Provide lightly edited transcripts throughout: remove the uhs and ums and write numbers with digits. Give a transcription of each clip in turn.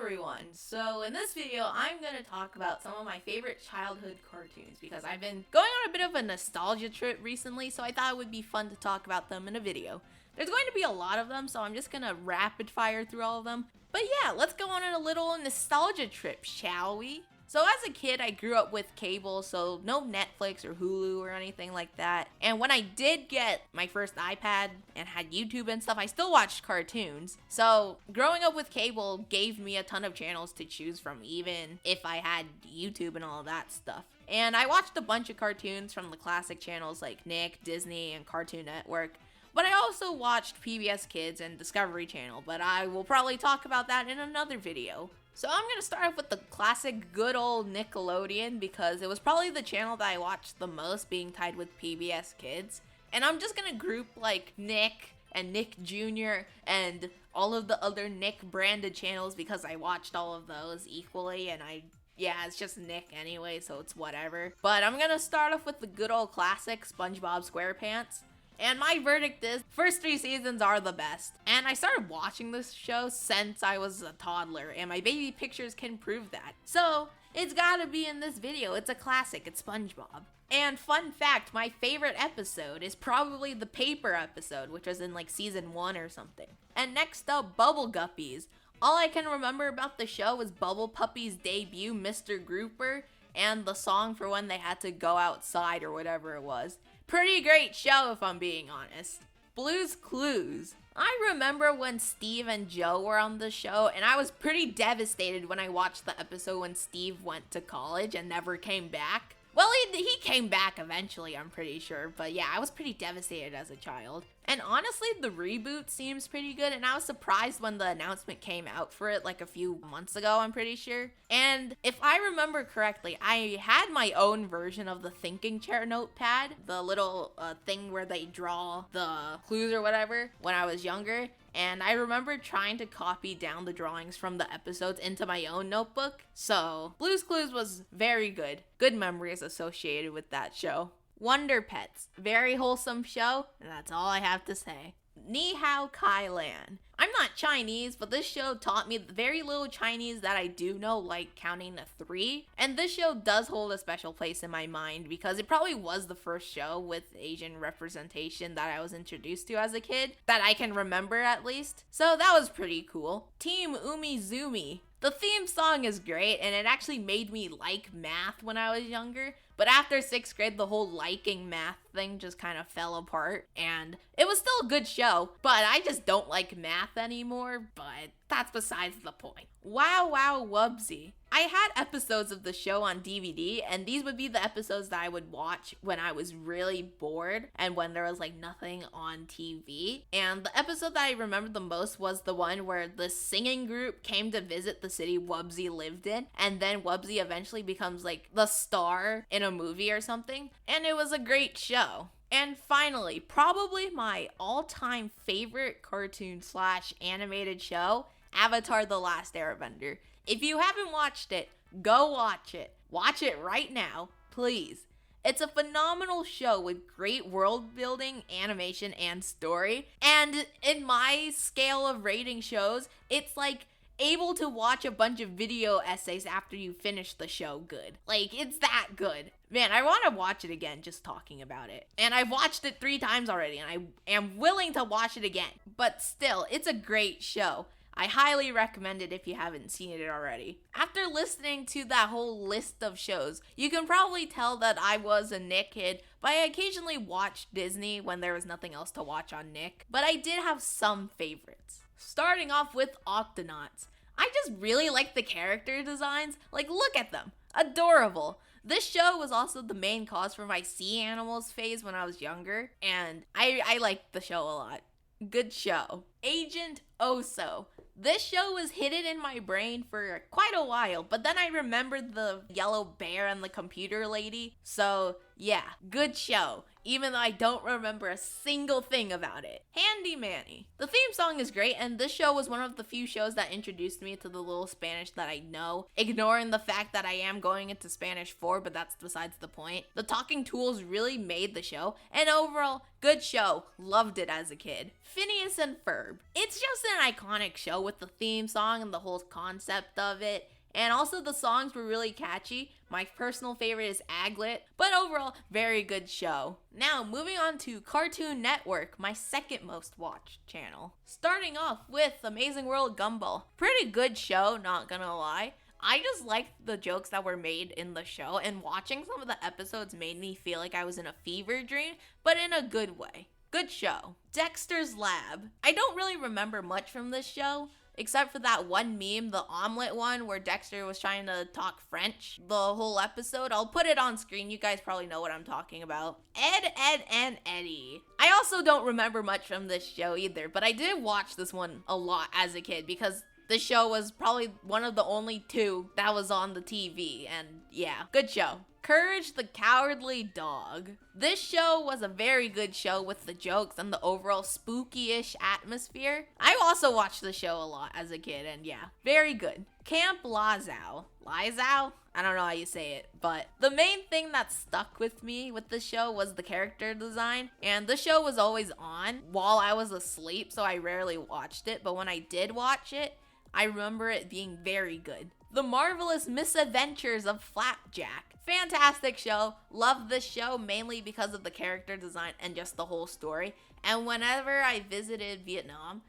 everyone! So in this video, I'm going to talk about some of my favorite childhood cartoons because I've been going on a bit of a nostalgia trip recently, so I thought it would be fun to talk about them in a video. There's going to be a lot of them, so I'm just going to rapid fire through all of them. But yeah, let's go on a little nostalgia trip, shall we? So as a kid, I grew up with cable, so no Netflix or Hulu or anything like that. And when I did get my first iPad and had YouTube and stuff, I still watched cartoons. So growing up with cable gave me a ton of channels to choose from, even if I had YouTube and all that stuff. And I watched a bunch of cartoons from the classic channels like Nick, Disney, and Cartoon Network. But I also watched PBS Kids and Discovery Channel, but I will probably talk about that in another video. So I'm going to start off with the classic good old Nickelodeon because it was probably the channel that I watched the most, being tied with PBS Kids. And I'm just going to group like Nick and Nick Jr. and all of the other Nick branded channels because I watched all of those equally, and it's just Nick anyway, so it's whatever. But I'm going to start off with the good old classic SpongeBob SquarePants. And my verdict is, first 3 seasons are the best. And I started watching this show since I was a toddler, and my baby pictures can prove that. So, it's gotta be in this video. It's a classic. It's SpongeBob. And fun fact, my favorite episode is probably the paper episode, which was in like season 1 or something. And next up, Bubble Guppies. All I can remember about the show was Bubble Puppy's debut, Mr. Grouper, and the song for when they had to go outside or whatever it was. Pretty great show if I'm being honest. Blue's Clues. I remember when Steve and Joe were on the show, and I was pretty devastated when I watched the episode when Steve went to college and never came back. Well, he came back eventually, I'm pretty sure, but yeah, I was pretty devastated as a child. And honestly, the reboot seems pretty good, and I was surprised when the announcement came out for it like a few months ago, I'm pretty sure. And if I remember correctly, I had my own version of the thinking chair notepad, the little thing where they draw the clues or whatever, when I was younger. And I remember trying to copy down the drawings from the episodes into my own notebook. So, Blue's Clues was very good. Good memories associated with that show. Wonder Pets. Very wholesome show, and that's all I have to say. Ni Hao Kai Lan. I'm not Chinese, but this show taught me the very little Chinese that I do know, like counting to 3. And this show does hold a special place in my mind because it probably was the first show with Asian representation that I was introduced to as a kid, that I can remember at least. So that was pretty cool. Team Umizoomi. The theme song is great, and it actually made me like math when I was younger. But after 6th grade, the whole liking math thing just kind of fell apart. And it was still a good show, but I just don't like math anymore. But that's besides the point. Wow Wow Wubsy. I had episodes of the show on DVD, and these would be the episodes that I would watch when I was really bored and when there was like nothing on TV. And the episode that I remember the most was the one where the singing group came to visit the city Wubsy lived in, and then Wubsy eventually becomes like the star in a movie or something. And it was a great show. And finally, probably my all-time favorite cartoon / animated show, Avatar: The Last Airbender. If you haven't watched it, go watch it. Watch it right now, please. It's a phenomenal show with great world building, animation, and story. And in my scale of rating shows, it's like able to watch a bunch of video essays after you finish the show good. Like, it's that good. Man, I want to watch it again just talking about it. And I've watched it 3 times already, and I am willing to watch it again. But still, it's a great show. I highly recommend it if you haven't seen it already. After listening to that whole list of shows, you can probably tell that I was a Nick kid, but I occasionally watched Disney when there was nothing else to watch on Nick. But I did have some favorites. Starting off with Octonauts. I just really like the character designs. Like, look at them. Adorable. This show was also the main cause for my sea animals phase when I was younger, and I liked the show a lot. Good show. Agent Oso. This show was hidden in my brain for quite a while, but then I remembered the yellow bear and the computer lady. So yeah, good show. even though I don't remember a single thing about it. Handy Manny. The theme song is great, and this show was one of the few shows that introduced me to the little Spanish that I know, ignoring the fact that I am going into Spanish 4, but that's besides the point. The talking tools really made the show, and overall, good show. Loved it as a kid. Phineas and Ferb. It's just an iconic show with the theme song and the whole concept of it. And also the songs were really catchy. My personal favorite is Aglet, but overall, very good show. Now, moving on to Cartoon Network, my second most watched channel. Starting off with Amazing World Gumball. Pretty good show, not gonna lie. I just liked the jokes that were made in the show, and watching some of the episodes made me feel like I was in a fever dream, but in a good way. Good show. Dexter's Lab. I don't really remember much from this show, except for that one meme, the omelet one, where Dexter was trying to talk French the whole episode. I'll put it on screen. You guys probably know what I'm talking about. Ed, Ed, and Eddie. I also don't remember much from this show either, but I did watch this one a lot as a kid because the show was probably one of the only two that was on the TV, and yeah, good show. Courage the Cowardly Dog. This show was a very good show with the jokes and the overall spooky-ish atmosphere. I also watched the show a lot as a kid, and yeah, very good. Camp Lazao. Lizao? I don't know how you say it, but the main thing that stuck with me with the show was the character design, and the show was always on while I was asleep, so I rarely watched it, but when I did watch it, I remember it being very good. The Marvelous Misadventures of Flapjack. Fantastic show. Love this show mainly because of the character design and just the whole story. And whenever I visited Vietnam,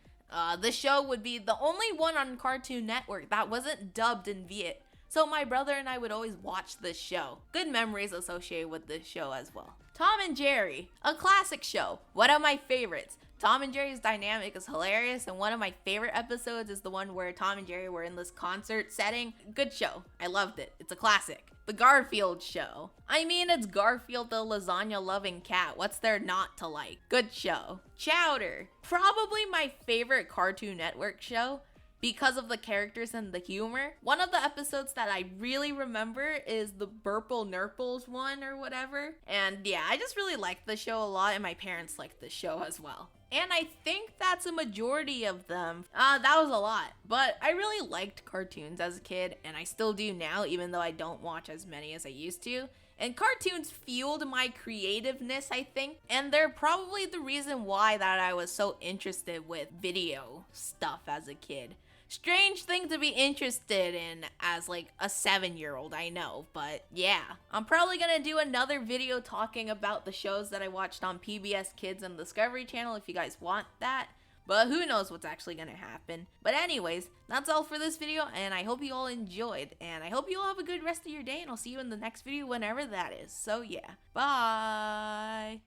this show would be the only one on Cartoon Network that wasn't dubbed in Viet. So my brother and I would always watch this show. Good memories associated with this show as well. Tom and Jerry, a classic show. One of my favorites. Tom and Jerry's dynamic is hilarious, and one of my favorite episodes is the one where Tom and Jerry were in this concert setting. Good show. I loved it. It's a classic. The Garfield Show. I mean, it's Garfield the lasagna-loving cat. What's there not to like? Good show. Chowder. Probably my favorite Cartoon Network show because of the characters and the humor. One of the episodes that I really remember is the Burple Nurples one or whatever. And yeah, I just really liked the show a lot, and my parents liked the show as well. And I think that's a majority of them. That was a lot. But I really liked cartoons as a kid, and I still do now, even though I don't watch as many as I used to. And cartoons fueled my creativeness, I think. And they're probably the reason why that I was so interested with video stuff as a kid. Strange thing to be interested in as like a 7-year-old, I know, but yeah. I'm probably gonna do another video talking about the shows that I watched on PBS Kids and Discovery Channel if you guys want that, but who knows what's actually gonna happen. But anyways, that's all for this video, and I hope you all enjoyed, and I hope you all have a good rest of your day, and I'll see you in the next video whenever that is. So yeah, bye!